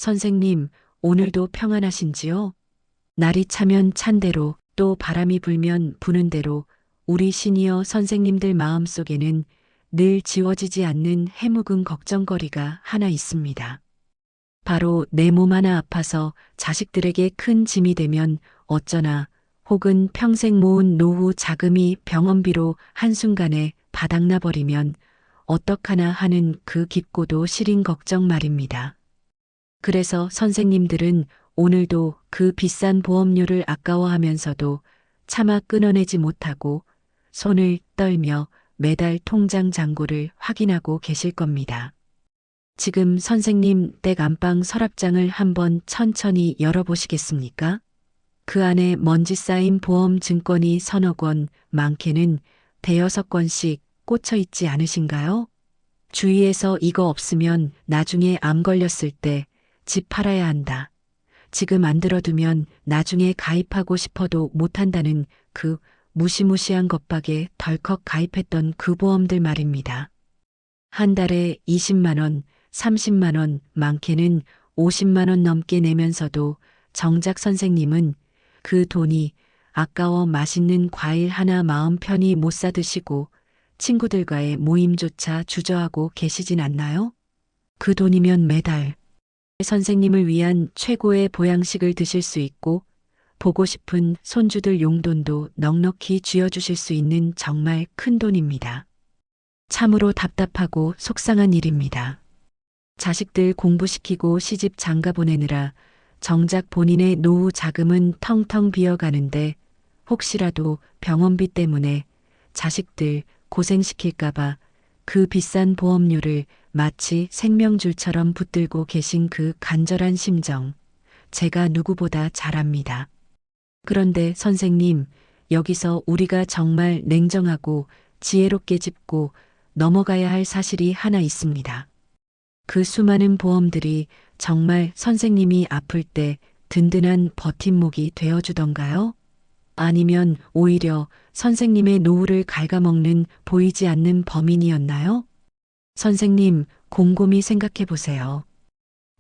선생님, 오늘도 평안하신지요? 날이 차면 찬 대로 또 바람이 불면 부는 대로 우리 시니어 선생님들 마음속에는 늘 지워지지 않는 해묵은 걱정거리가 하나 있습니다. 바로 내 몸 하나 아파서 자식들에게 큰 짐이 되면 어쩌나, 혹은 평생 모은 노후 자금이 병원비로 한순간에 바닥나 버리면 어떡하나 하는 그 깊고도 시린 걱정 말입니다. 그래서 선생님들은 오늘도 그 비싼 보험료를 아까워하면서도 차마 끊어내지 못하고 손을 떨며 매달 통장 잔고를 확인하고 계실 겁니다. 지금 선생님 댁 안방 서랍장을 한번 천천히 열어보시겠습니까? 그 안에 먼지 쌓인 보험 증권이 서너 권, 많게는 대여섯 건씩 꽂혀 있지 않으신가요? 주위에서 이거 없으면 나중에 암 걸렸을 때 집 팔아야 한다. 지금 안 들어두면 나중에 가입하고 싶어도 못한다는 그 무시무시한 겁박에 덜컥 가입했던 그 보험들 말입니다. 한 달에 20만 원, 30만 원, 많게는 50만 원 넘게 내면서도 정작 선생님은 그 돈이 아까워 맛있는 과일 하나 마음 편히 못 사 드시고 친구들과의 모임조차 주저하고 계시진 않나요? 그 돈이면 매달 선생님을 위한 최고의 보양식을 드실 수 있고 보고 싶은 손주들 용돈도 넉넉히 쥐어주실 수 있는 정말 큰 돈입니다. 참으로 답답하고 속상한 일입니다. 자식들 공부시키고 시집 장가 보내느라 정작 본인의 노후 자금은 텅텅 비어가는데 혹시라도 병원비 때문에 자식들 고생시킬까봐 그 비싼 보험료를 마치 생명줄처럼 붙들고 계신 그 간절한 심정, 제가 누구보다 잘 압니다. 그런데 선생님, 여기서 우리가 정말 냉정하고 지혜롭게 짚고 넘어가야 할 사실이 하나 있습니다. 그 수많은 보험들이 정말 선생님이 아플 때 든든한 버팀목이 되어주던가요? 아니면 오히려 선생님의 노후를 갉아먹는 보이지 않는 범인이었나요? 선생님, 곰곰이 생각해 보세요.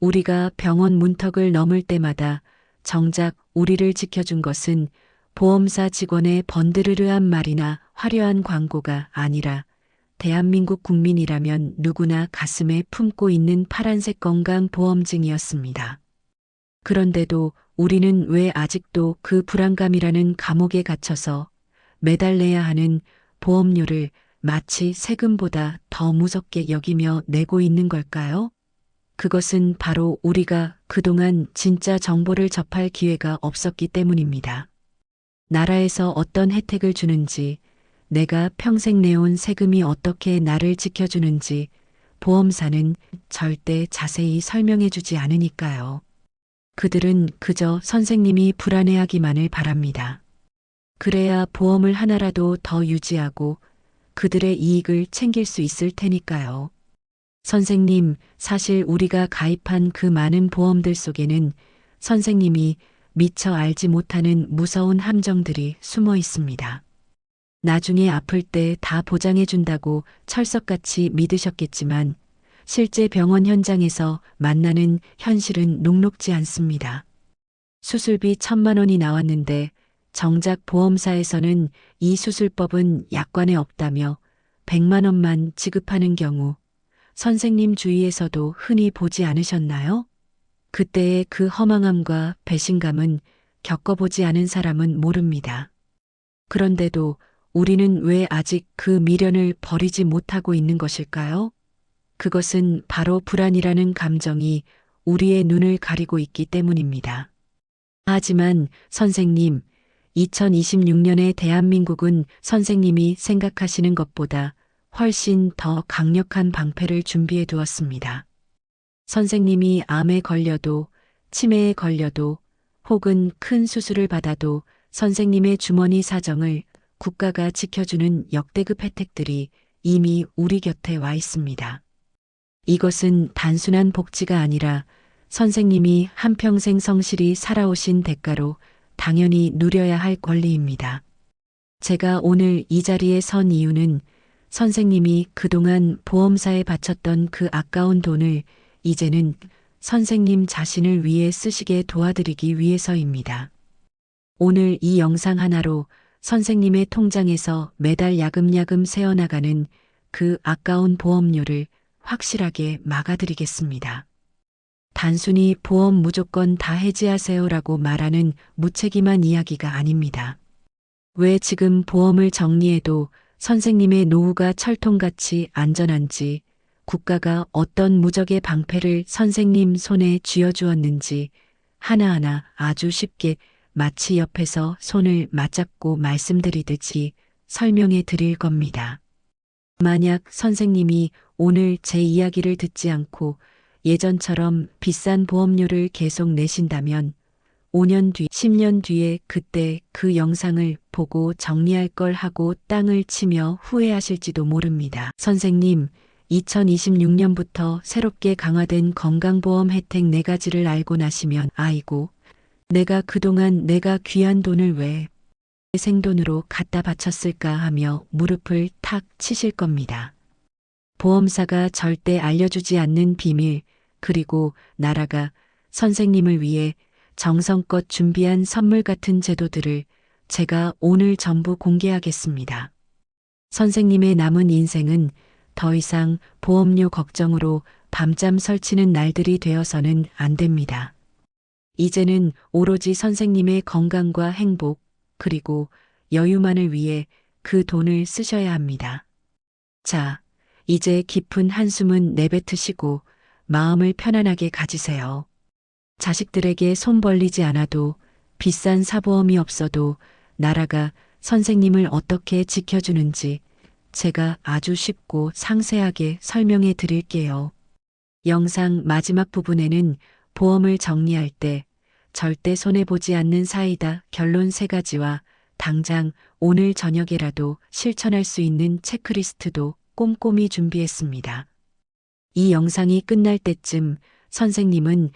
우리가 병원 문턱을 넘을 때마다 정작 우리를 지켜준 것은 보험사 직원의 번드르르한 말이나 화려한 광고가 아니라 대한민국 국민이라면 누구나 가슴에 품고 있는 파란색 건강보험증이었습니다. 그런데도 우리는 왜 아직도 그 불안감이라는 감옥에 갇혀서 매달 내야 하는 보험료를 마치 세금보다 더 무섭게 여기며 내고 있는 걸까요? 그것은 바로 우리가 그동안 진짜 정보를 접할 기회가 없었기 때문입니다. 나라에서 어떤 혜택을 주는지, 내가 평생 내온 세금이 어떻게 나를 지켜주는지 보험사는 절대 자세히 설명해 주지 않으니까요. 그들은 그저 선생님이 불안해하기만을 바랍니다. 그래야 보험을 하나라도 더 유지하고 그들의 이익을 챙길 수 있을 테니까요. 선생님, 사실 우리가 가입한 그 많은 보험들 속에는 선생님이 미처 알지 못하는 무서운 함정들이 숨어 있습니다. 나중에 아플 때 다 보장해 준다고 철석같이 믿으셨겠지만 실제 병원 현장에서 만나는 현실은 녹록지 않습니다. 수술비 1,000만 원이 나왔는데 정작 보험사에서는 이 수술법은 약관에 없다며 100만 원만 지급하는 경우 선생님 주위에서도 흔히 보지 않으셨나요? 그때의 그 허망함과 배신감은 겪어보지 않은 사람은 모릅니다. 그런데도 우리는 왜 아직 그 미련을 버리지 못하고 있는 것일까요? 그것은 바로 불안이라는 감정이 우리의 눈을 가리고 있기 때문입니다. 하지만 선생님, 2026년의 대한민국은 선생님이 생각하시는 것보다 훨씬 더 강력한 방패를 준비해 두었습니다. 선생님이 암에 걸려도, 치매에 걸려도, 혹은 큰 수술을 받아도 선생님의 주머니 사정을 국가가 지켜주는 역대급 혜택들이 이미 우리 곁에 와 있습니다. 이것은 단순한 복지가 아니라 선생님이 한평생 성실히 살아오신 대가로 당연히 누려야 할 권리입니다. 제가 오늘 이 자리에 선 이유는 선생님이 그동안 보험사에 바쳤던 그 아까운 돈을 이제는 선생님 자신을 위해 쓰시게 도와드리기 위해서입니다. 오늘 이 영상 하나로 선생님의 통장에서 매달 야금야금 새어나가는 그 아까운 보험료를 확실하게 막아드리겠습니다. 단순히 보험 무조건 다 해지하세요라고 말하는 무책임한 이야기가 아닙니다. 왜 지금 보험을 정리해도 선생님의 노후가 철통같이 안전한지, 국가가 어떤 무적의 방패를 선생님 손에 쥐어주었는지 하나하나 아주 쉽게 마치 옆에서 손을 맞잡고 말씀드리듯이 설명해 드릴 겁니다. 만약 선생님이 오늘 제 이야기를 듣지 않고 예전처럼 비싼 보험료를 계속 내신다면 5년 뒤, 10년 뒤에 그때 그 영상을 보고 정리할 걸 하고 땅을 치며 후회하실지도 모릅니다. 선생님, 2026년부터 새롭게 강화된 건강보험 혜택 4가지를 알고 나시면 아이고, 내가 그동안 내가 귀한 돈을 왜 생돈으로 갖다 바쳤을까 하며 무릎을 탁 치실 겁니다. 보험사가 절대 알려주지 않는 비밀, 그리고 나라가 선생님을 위해 정성껏 준비한 선물 같은 제도들을 제가 오늘 전부 공개하겠습니다. 선생님의 남은 인생은 더 이상 보험료 걱정으로 밤잠 설치는 날들이 되어서는 안 됩니다. 이제는 오로지 선생님의 건강과 행복, 그리고 여유만을 위해 그 돈을 쓰셔야 합니다. 자, 이제 깊은 한숨은 내뱉으시고 마음을 편안하게 가지세요. 자식들에게 손 벌리지 않아도 비싼 사보험이 없어도 나라가 선생님을 어떻게 지켜주는지 제가 아주 쉽고 상세하게 설명해 드릴게요. 영상 마지막 부분에는 보험을 정리할 때 절대 손해보지 않는 사이다 결론 3가지와 당장 오늘 저녁에라도 실천할 수 있는 체크리스트도 꼼꼼히 준비했습니다. 이 영상이 끝날 때쯤 선생님은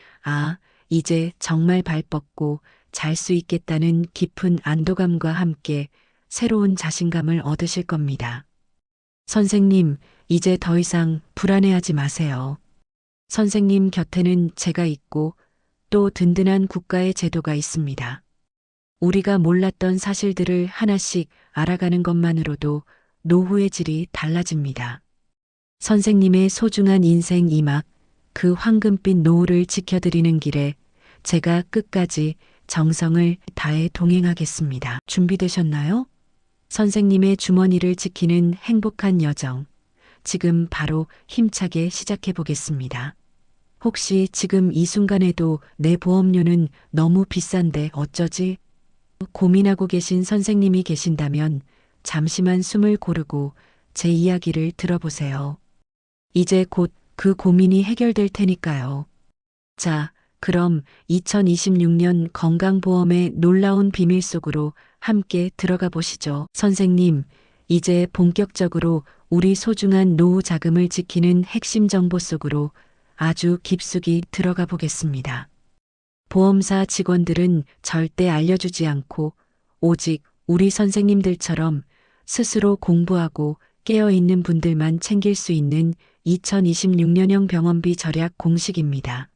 이제 정말 발 뻗고 잘 수 있겠다는 깊은 안도감과 함께 새로운 자신감을 얻으실 겁니다. 선생님, 이제 더 이상 불안해하지 마세요. 선생님 곁에는 제가 있고 또 든든한 국가의 제도가 있습니다. 우리가 몰랐던 사실들을 하나씩 알아가는 것만으로도 노후의 질이 달라집니다. 선생님의 소중한 인생 이막, 그 황금빛 노후를 지켜드리는 길에 제가 끝까지 정성을 다해 동행하겠습니다. 준비되셨나요? 선생님의 주머니를 지키는 행복한 여정, 지금 바로 힘차게 시작해 보겠습니다. 혹시 지금 이 순간에도 내 보험료는 너무 비싼데 어쩌지? 고민하고 계신 선생님이 계신다면 잠시만 숨을 고르고 제 이야기를 들어보세요. 이제 곧 그 고민이 해결될 테니까요. 자, 그럼 2026년 건강보험의 놀라운 비밀 속으로 함께 들어가 보시죠. 선생님, 이제 본격적으로 우리 소중한 노후 자금을 지키는 핵심 정보 속으로 아주 깊숙이 들어가 보겠습니다. 보험사 직원들은 절대 알려주지 않고 오직 우리 선생님들처럼 스스로 공부하고 깨어있는 분들만 챙길 수 있는 2026년형 병원비 절약 공식입니다.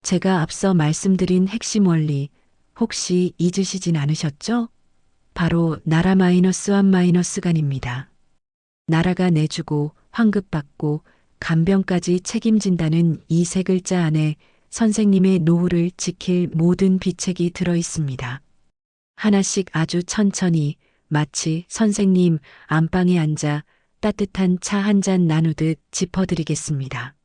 제가 앞서 말씀드린 핵심 원리 혹시 잊으시진 않으셨죠? 바로 나라 마이너스 환 마이너스 간입니다. 나라가 내주고 환급받고 간병까지 책임진다는 이 3글자 안에 선생님의 노후를 지킬 모든 비책이 들어 있습니다. 하나씩 아주 천천히 마치 선생님 안방에 앉아 따뜻한 차 한 잔 나누듯 짚어드리겠습니다.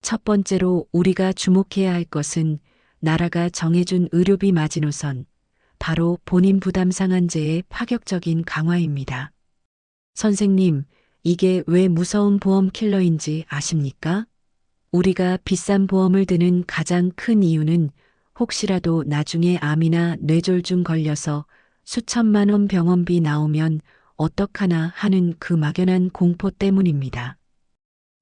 첫 번째로 우리가 주목해야 할 것은 나라가 정해준 의료비 마지노선, 바로 본인 부담 상한제의 파격적인 강화입니다. 선생님, 이게 왜 무서운 보험 킬러인지 아십니까? 우리가 비싼 보험을 드는 가장 큰 이유는 혹시라도 나중에 암이나 뇌졸중 걸려서 수천만 원 병원비 나오면 어떡하나 하는 그 막연한 공포 때문입니다.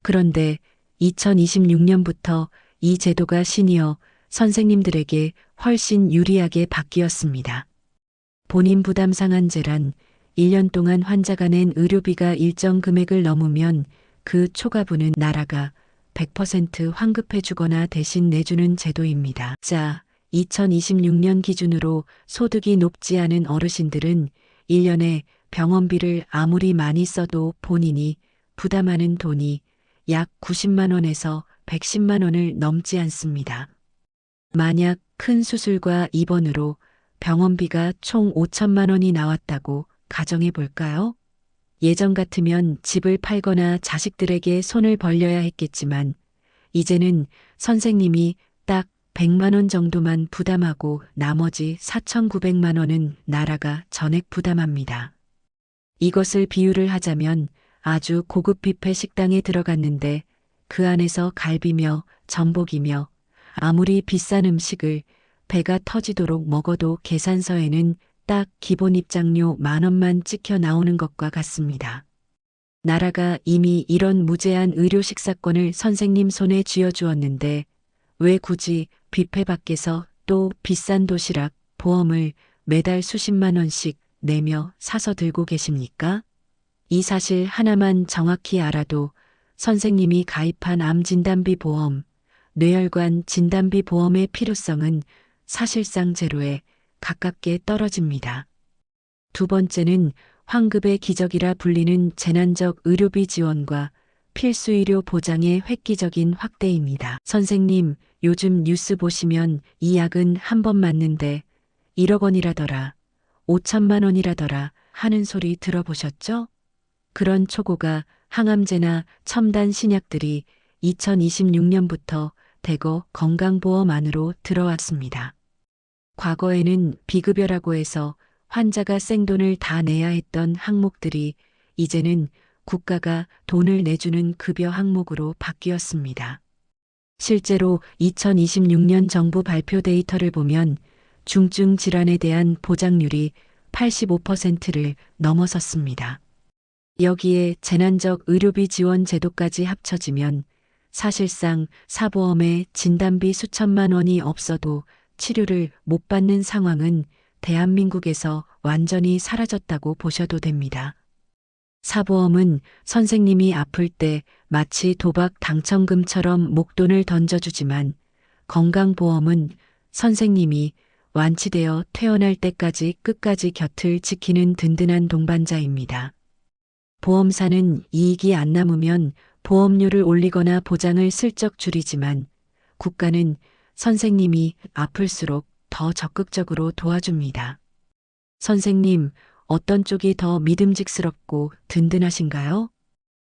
그런데 2026년부터 이 제도가 시니어 선생님들에게 훨씬 유리하게 바뀌었습니다. 본인 부담 상한제란 1년 동안 환자가 낸 의료비가 일정 금액을 넘으면 그 초과분은 나라가 100% 환급해 주거나 대신 내주는 제도입니다. 자, 2026년 기준으로 소득이 높지 않은 어르신들은 1년에 병원비를 아무리 많이 써도 본인이 부담하는 돈이 약 90만 원에서 110만 원을 넘지 않습니다. 만약 큰 수술과 입원으로 병원비가 총 5천만 원이 나왔다고 가정해 볼까요? 예전 같으면 집을 팔거나 자식들에게 손을 벌려야 했겠지만 이제는 선생님이 딱 100만 원 정도만 부담하고 나머지 4,900만 원은 나라가 전액 부담합니다. 이것을 비유를 하자면 아주 고급 뷔페 식당에 들어갔는데 그 안에서 갈비며 전복이며 아무리 비싼 음식을 배가 터지도록 먹어도 계산서에는 딱 기본 입장료 10,000원만 찍혀 나오는 것과 같습니다. 나라가 이미 이런 무제한 의료 식사권을 선생님 손에 쥐어주었는데 왜 굳이 뷔페 밖에서 또 비싼 도시락, 보험을 매달 수십만 원씩 내며 사서 들고 계십니까? 이 사실 하나만 정확히 알아도 선생님이 가입한 암진단비 보험, 뇌혈관 진단비 보험의 필요성은 사실상 제로에 가깝게 떨어집니다. 두 번째는 환급의 기적이라 불리는 재난적 의료비 지원과 필수의료 보장의 획기적인 확대입니다. 선생님, 요즘 뉴스 보시면 이 약은 한 번 맞는데 1억 원이라더라, 5천만 원이라더라 하는 소리 들어보셨죠? 그런 초고가 항암제나 첨단 신약들이 2026년부터 대거 건강보험 안으로 들어왔습니다. 과거에는 비급여라고 해서 환자가 생돈을 다 내야 했던 항목들이 이제는 국가가 돈을 내주는 급여 항목으로 바뀌었습니다. 실제로 2026년 정부 발표 데이터를 보면 중증 질환에 대한 보장률이 85%를 넘어섰습니다. 여기에 재난적 의료비 지원 제도까지 합쳐지면 사실상 사보험에 진단비 수천만 원이 없어도 치료를 못 받는 상황은 대한민국에서 완전히 사라졌다고 보셔도 됩니다. 사보험은 선생님이 아플 때 마치 도박 당첨금처럼 목돈을 던져주지만 건강보험은 선생님이 완치되어 퇴원할 때까지 끝까지 곁을 지키는 든든한 동반자입니다. 보험사는 이익이 안 남으면 보험료를 올리거나 보장을 슬쩍 줄이지만 국가는 선생님이 아플수록 더 적극적으로 도와줍니다. 선생님, 어떤 쪽이 더 믿음직스럽고 든든하신가요?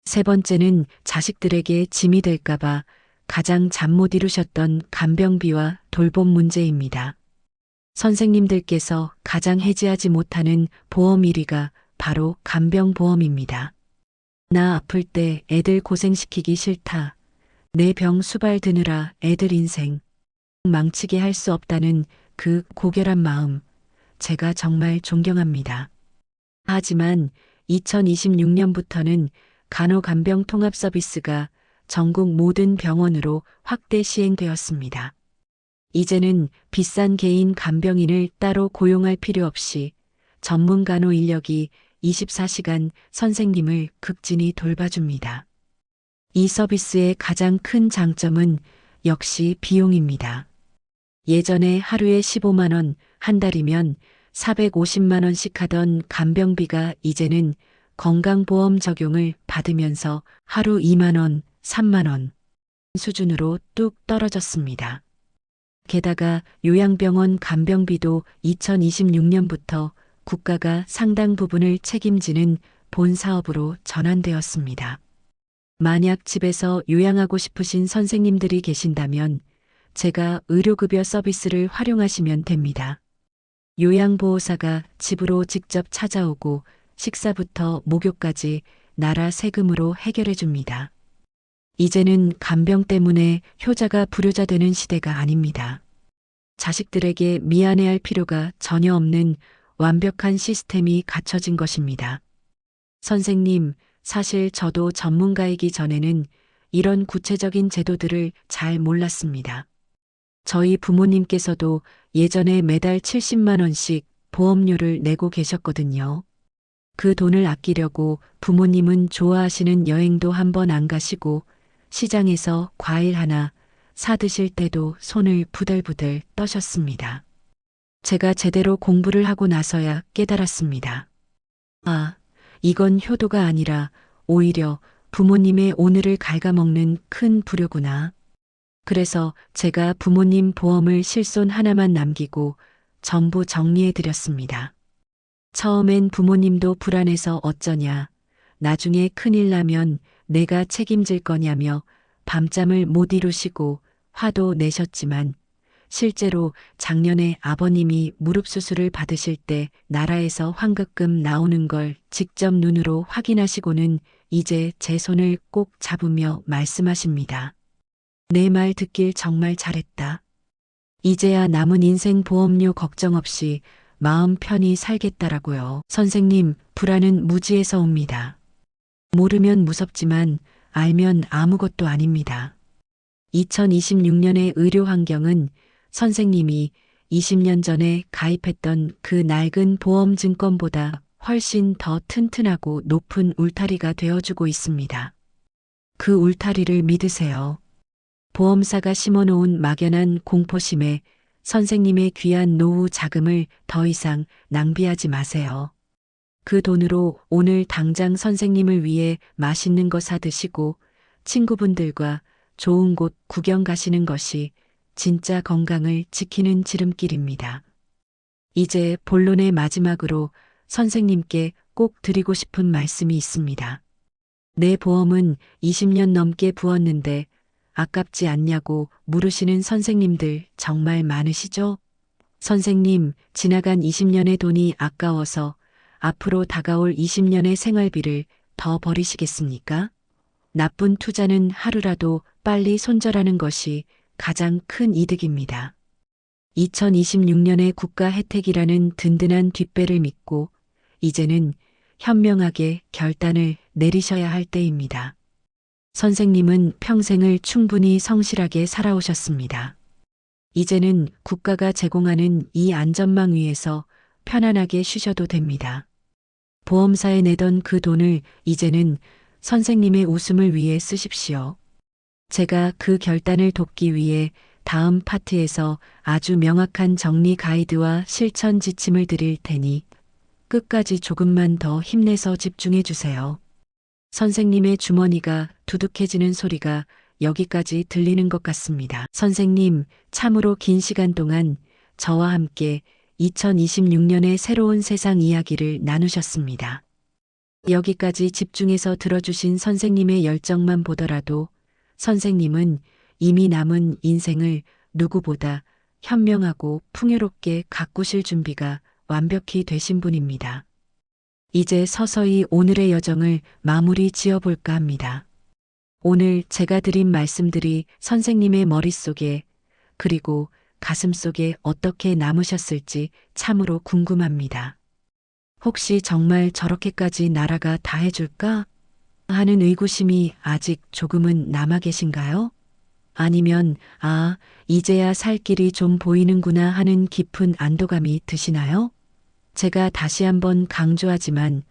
세 번째는 자식들에게 짐이 될까봐 가장 잠 못 이루셨던 간병비와 돌봄 문제입니다. 선생님들께서 가장 해지하지 못하는 보험 1위가 바로 간병보험입니다. 나 아플 때 애들 고생시키기 싫다. 내 병 수발 드느라 애들 인생 망치게 할 수 없다는 그 고결한 마음, 제가 정말 존경합니다. 하지만 2026년부터는 간호간병 통합 서비스가 전국 모든 병원으로 확대 시행되었습니다. 이제는 비싼 개인 간병인을 따로 고용할 필요 없이 전문 간호 인력이 24시간 선생님을 극진히 돌봐줍니다. 이 서비스의 가장 큰 장점은 역시 비용입니다. 예전에 하루에 15만 원, 한 달이면 450만 원씩 하던 간병비가 이제는 건강보험 적용을 받으면서 하루 2만 원, 3만 원 수준으로 뚝 떨어졌습니다. 게다가 요양병원 간병비도 2026년부터 국가가 상당 부분을 책임지는 본 사업으로 전환되었습니다. 만약 집에서 요양하고 싶으신 선생님들이 계신다면 제가 의료급여 서비스를 활용하시면 됩니다. 요양보호사가 집으로 직접 찾아오고 식사부터 목욕까지 나라 세금으로 해결해 줍니다. 이제는 간병 때문에 효자가 불효자 되는 시대가 아닙니다. 자식들에게 미안해할 필요가 전혀 없는 완벽한 시스템이 갖춰진 것입니다. 선생님, 사실 저도 전문가이기 전에는 이런 구체적인 제도들을 잘 몰랐습니다. 저희 부모님께서도 예전에 매달 70만 원씩 보험료를 내고 계셨거든요. 그 돈을 아끼려고 부모님은 좋아하시는 여행도 한 번 안 가시고 시장에서 과일 하나 사드실 때도 손을 부들부들 떠셨습니다. 제가 제대로 공부를 하고 나서야 깨달았습니다. 아, 이건 효도가 아니라 오히려 부모님의 오늘을 갉아먹는 큰 불효구나. 그래서 제가 부모님 보험을 실손 하나만 남기고 전부 정리해 드렸습니다. 처음엔 부모님도 불안해서 어쩌냐, 나중에 큰일 나면 내가 책임질 거냐며 밤잠을 못 이루시고 화도 내셨지만 실제로 작년에 아버님이 무릎 수술을 받으실 때 나라에서 환급금 나오는 걸 직접 눈으로 확인하시고는 이제 제 손을 꼭 잡으며 말씀하십니다. 내 말 듣길 정말 잘했다. 이제야 남은 인생 보험료 걱정 없이 마음 편히 살겠다라고요. 선생님, 불안은 무지에서 옵니다. 모르면 무섭지만 알면 아무것도 아닙니다. 2026년의 의료 환경은 선생님이 20년 전에 가입했던 그 낡은 보험 증권보다 훨씬 더 튼튼하고 높은 울타리가 되어주고 있습니다. 그 울타리를 믿으세요. 보험사가 심어놓은 막연한 공포심에 선생님의 귀한 노후 자금을 더 이상 낭비하지 마세요. 그 돈으로 오늘 당장 선생님을 위해 맛있는 거 사 드시고 친구분들과 좋은 곳 구경 가시는 것이 진짜 건강을 지키는 지름길입니다. 이제 본론의 마지막으로 선생님께 꼭 드리고 싶은 말씀이 있습니다. 내 보험은 20년 넘게 부었는데 아깝지 않냐고 물으시는 선생님들 정말 많으시죠? 선생님, 지나간 20년의 돈이 아까워서 앞으로 다가올 20년의 생활비를 더 버리시겠습니까? 나쁜 투자는 하루라도 빨리 손절하는 것이 가장 큰 이득입니다. 2026년의 국가 혜택이라는 든든한 뒷배를 믿고 이제는 현명하게 결단을 내리셔야 할 때입니다. 선생님은 평생을 충분히 성실하게 살아오셨습니다. 이제는 국가가 제공하는 이 안전망 위에서 편안하게 쉬셔도 됩니다. 보험사에 내던 그 돈을 이제는 선생님의 웃음을 위해 쓰십시오. 제가 그 결단을 돕기 위해 다음 파트에서 아주 명확한 정리 가이드와 실천 지침을 드릴 테니 끝까지 조금만 더 힘내서 집중해 주세요. 선생님의 주머니가 두둑해지는 소리가 여기까지 들리는 것 같습니다. 선생님, 참으로 긴 시간 동안 저와 함께 2026년의 새로운 세상 이야기를 나누셨습니다. 여기까지 집중해서 들어주신 선생님의 열정만 보더라도 선생님은 이미 남은 인생을 누구보다 현명하고 풍요롭게 가꾸실 준비가 완벽히 되신 분입니다. 이제 서서히 오늘의 여정을 마무리 지어볼까 합니다. 오늘 제가 드린 말씀들이 선생님의 머릿속에 그리고 가슴속에 어떻게 남으셨을지 참으로 궁금합니다. 혹시 정말 저렇게까지 나라가 다 해줄까? 하는 의구심이 아직 조금은 남아 계신가요? 아니면 이제야 살 길이 좀 보이는구나 하는 깊은 안도감이 드시나요? 제가 다시 한번 강조하지만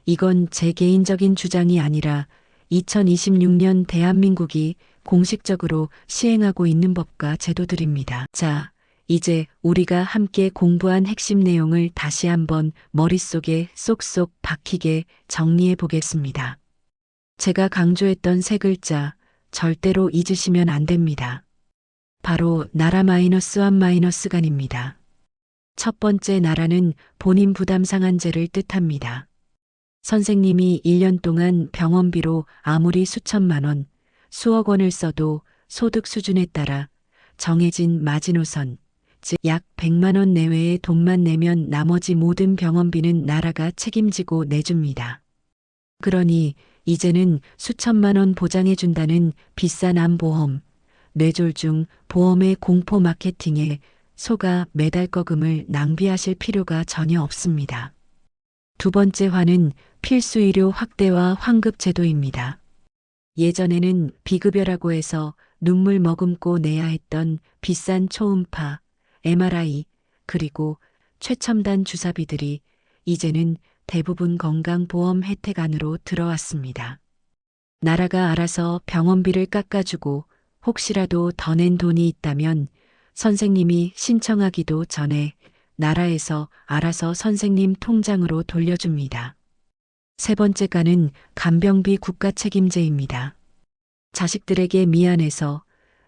이건 제 개인적인 주장이 아니라 2026년 대한민국이 공식적으로 시행하고 있는 법과 제도들입니다. 자, 이제 우리가 함께 공부한 핵심 내용을 다시 한번 머릿속에 쏙쏙 박히게 정리해 보겠습니다. 제가 강조했던 세 글자 절대로 잊으시면 안 됩니다. 바로 나라 마이너스 한 마이너스 간입니다. 첫 번째 나라는 본인 부담 상한제를 뜻합니다. 선생님이 1년 동안 병원비로 아무리 수천만 원, 수억 원을 써도 소득 수준에 따라 정해진 마지노선, 즉 약 100만 원 내외의 돈만 내면 나머지 모든 병원비는 나라가 책임지고 내줍니다. 그러니 이제는 수천만 원 보장해준다는 비싼 암보험, 뇌졸중 보험의 공포 마케팅에 속아 매달거금을 낭비하실 필요가 전혀 없습니다. 두 번째 화는 필수 의료 확대와 환급 제도입니다. 예전에는 비급여라고 해서 눈물 머금고 내야 했던 비싼 초음파, MRI, 그리고 최첨단 주사비들이 이제는 대부분 건강보험 혜택 안으로 들어왔습니다. 나라가 알아서 병원비를 깎아주고 혹시라도 더 낸 돈이 있다면 선생님이 신청하기도 전에 나라에서 알아서 선생님 통장으로 돌려줍니다. 세 번째가는 간병비 국가 책임제입니다. 자식들에게 미안해서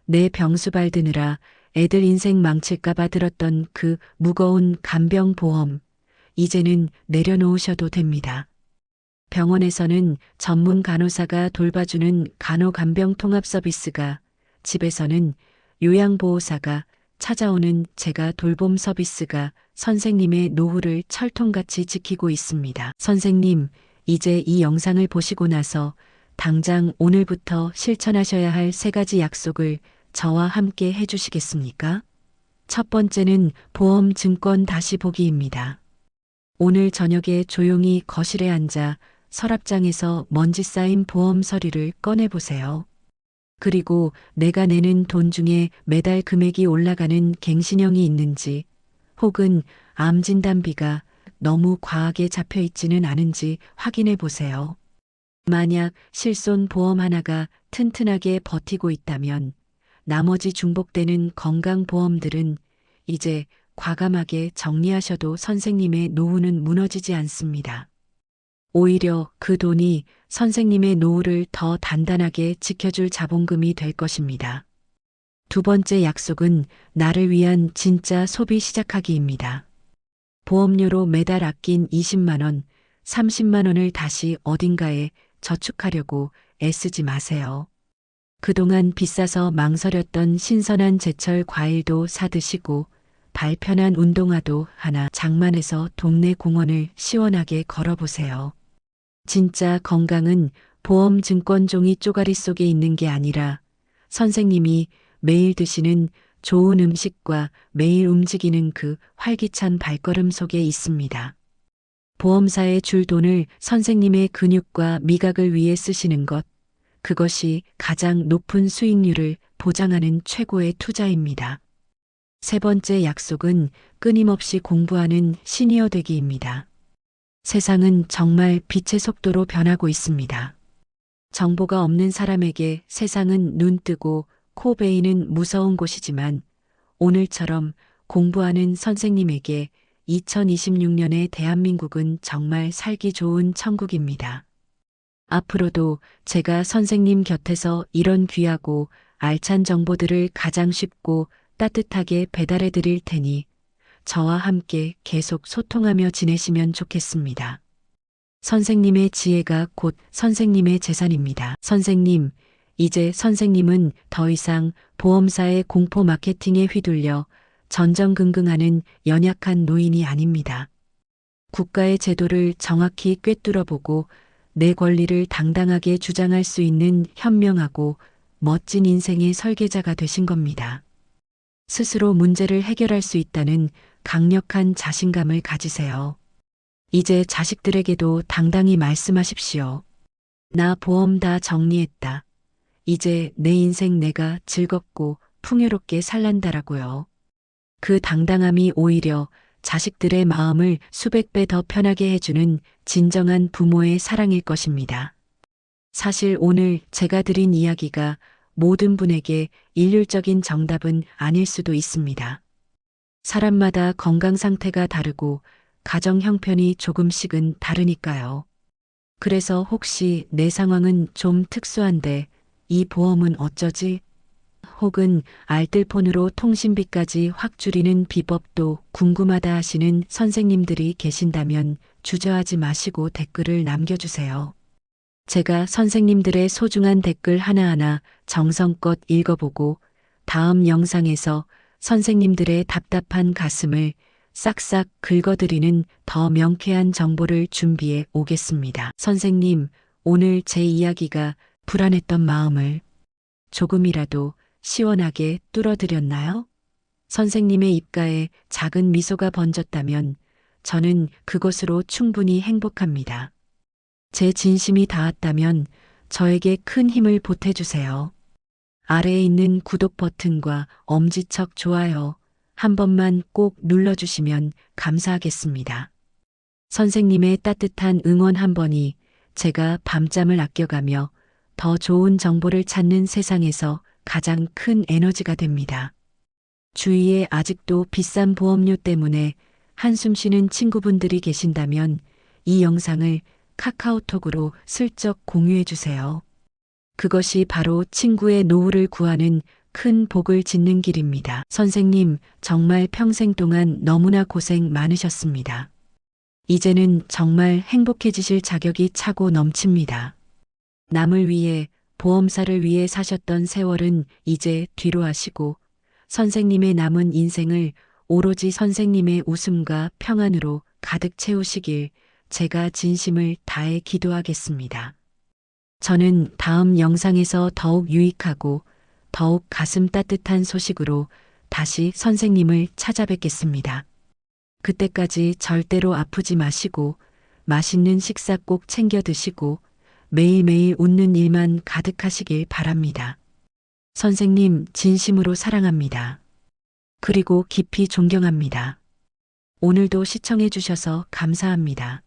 내 병수 밟드느라 애들 인생 망칠까봐 들었던 그 무거운 간병보험, 이제는 내려놓으셔도 됩니다. 병원에서는 전문 간호사가 돌봐주는 간호간병 통합 서비스가, 집에서는 요양보호사가 찾아오는 제가 돌봄 서비스가 선생님의 노후를 철통같이 지키고 있습니다. 선생님, 이제 이 영상을 보시고 나서 당장 오늘부터 실천하셔야 할 3가지 약속을 저와 함께 해주시겠습니까? 첫 번째는 보험 증권 다시 보기입니다. 오늘 저녁에 조용히 거실에 앉아 서랍장에서 먼지 쌓인 보험 서류를 꺼내보세요. 그리고 내가 내는 돈 중에 매달 금액이 올라가는 갱신형이 있는지, 혹은 암 진단비가 너무 과하게 잡혀 있지는 않은지 확인해 보세요. 만약 실손 보험 하나가 튼튼하게 버티고 있다면 나머지 중복되는 건강보험들은 이제 과감하게 정리하셔도 선생님의 노후는 무너지지 않습니다. 오히려 그 돈이 선생님의 노후를 더 단단하게 지켜줄 자본금이 될 것입니다. 두 번째 약속은 나를 위한 진짜 소비 시작하기입니다. 보험료로 매달 아낀 20만 원, 30만 원을 다시 어딘가에 저축하려고 애쓰지 마세요. 그동안 비싸서 망설였던 신선한 제철 과일도 사드시고 발 편한 운동화도 하나 장만해서 동네 공원을 시원하게 걸어보세요. 진짜 건강은 보험 증권 종이 쪼가리 속에 있는 게 아니라 선생님이 매일 드시는 좋은 음식과 매일 움직이는 그 활기찬 발걸음 속에 있습니다. 보험사에 줄 돈을 선생님의 근육과 미각을 위해 쓰시는 것, 그것이 가장 높은 수익률을 보장하는 최고의 투자입니다. 세 번째 약속은 끊임없이 공부하는 시니어 되기입니다. 세상은 정말 빛의 속도로 변하고 있습니다. 정보가 없는 사람에게 세상은 눈 뜨고 코 베이는 무서운 곳이지만 오늘처럼 공부하는 선생님에게 2026년의 대한민국은 정말 살기 좋은 천국입니다. 앞으로도 제가 선생님 곁에서 이런 귀하고 알찬 정보들을 가장 쉽고 따뜻하게 배달해 드릴 테니 저와 함께 계속 소통하며 지내시면 좋겠습니다. 선생님의 지혜가 곧 선생님의 재산입니다. 선생님, 이제 선생님은 더 이상 보험사의 공포 마케팅에 휘둘려 전전긍긍하는 연약한 노인이 아닙니다. 국가의 제도를 정확히 꿰뚫어보고 내 권리를 당당하게 주장할 수 있는 현명하고 멋진 인생의 설계자가 되신 겁니다. 스스로 문제를 해결할 수 있다는 강력한 자신감을 가지세요. 이제 자식들에게도 당당히 말씀하십시오. 나 보험 다 정리했다. 이제 내 인생 내가 즐겁고 풍요롭게 살란다라고요. 그 당당함이 오히려 자식들의 마음을 수백 배 더 편하게 해주는 진정한 부모의 사랑일 것입니다. 사실 오늘 제가 드린 이야기가 모든 분에게 일률적인 정답은 아닐 수도 있습니다. 사람마다 건강 상태가 다르고 가정 형편이 조금씩은 다르니까요. 그래서 혹시 내 상황은 좀 특수한데 이 보험은 어쩌지? 혹은 알뜰폰으로 통신비까지 확 줄이는 비법도 궁금하다 하시는 선생님들이 계신다면 주저하지 마시고 댓글을 남겨주세요. 제가 선생님들의 소중한 댓글 하나하나 정성껏 읽어보고 다음 영상에서 선생님들의 답답한 가슴을 싹싹 긁어드리는 더 명쾌한 정보를 준비해 오겠습니다. 선생님, 오늘 제 이야기가 불안했던 마음을 조금이라도 시원하게 뚫어드렸나요? 선생님의 입가에 작은 미소가 번졌다면 저는 그것으로 충분히 행복합니다. 제 진심이 닿았다면 저에게 큰 힘을 보태주세요. 아래에 있는 구독 버튼과 엄지척 좋아요 한 번만 꼭 눌러주시면 감사하겠습니다. 선생님의 따뜻한 응원 한 번이 제가 밤잠을 아껴가며 더 좋은 정보를 찾는 세상에서 가장 큰 에너지가 됩니다. 주위에 아직도 비싼 보험료 때문에 한숨 쉬는 친구분들이 계신다면 이 영상을 카카오톡으로 슬쩍 공유해 주세요. 그것이 바로 친구의 노후를 구하는 큰 복을 짓는 길입니다. 선생님, 정말 평생 동안 너무나 고생 많으셨습니다. 이제는 정말 행복해지실 자격이 차고 넘칩니다. 남을 위해, 보험사를 위해 사셨던 세월은 이제 뒤로 하시고 선생님의 남은 인생을 오로지 선생님의 웃음과 평안으로 가득 채우시길 제가 진심을 다해 기도하겠습니다. 저는 다음 영상에서 더욱 유익하고 더욱 가슴 따뜻한 소식으로 다시 선생님을 찾아뵙겠습니다. 그때까지 절대로 아프지 마시고 맛있는 식사 꼭 챙겨 드시고 매일매일 웃는 일만 가득하시길 바랍니다. 선생님 진심으로 사랑합니다. 그리고 깊이 존경합니다. 오늘도 시청해 주셔서 감사합니다.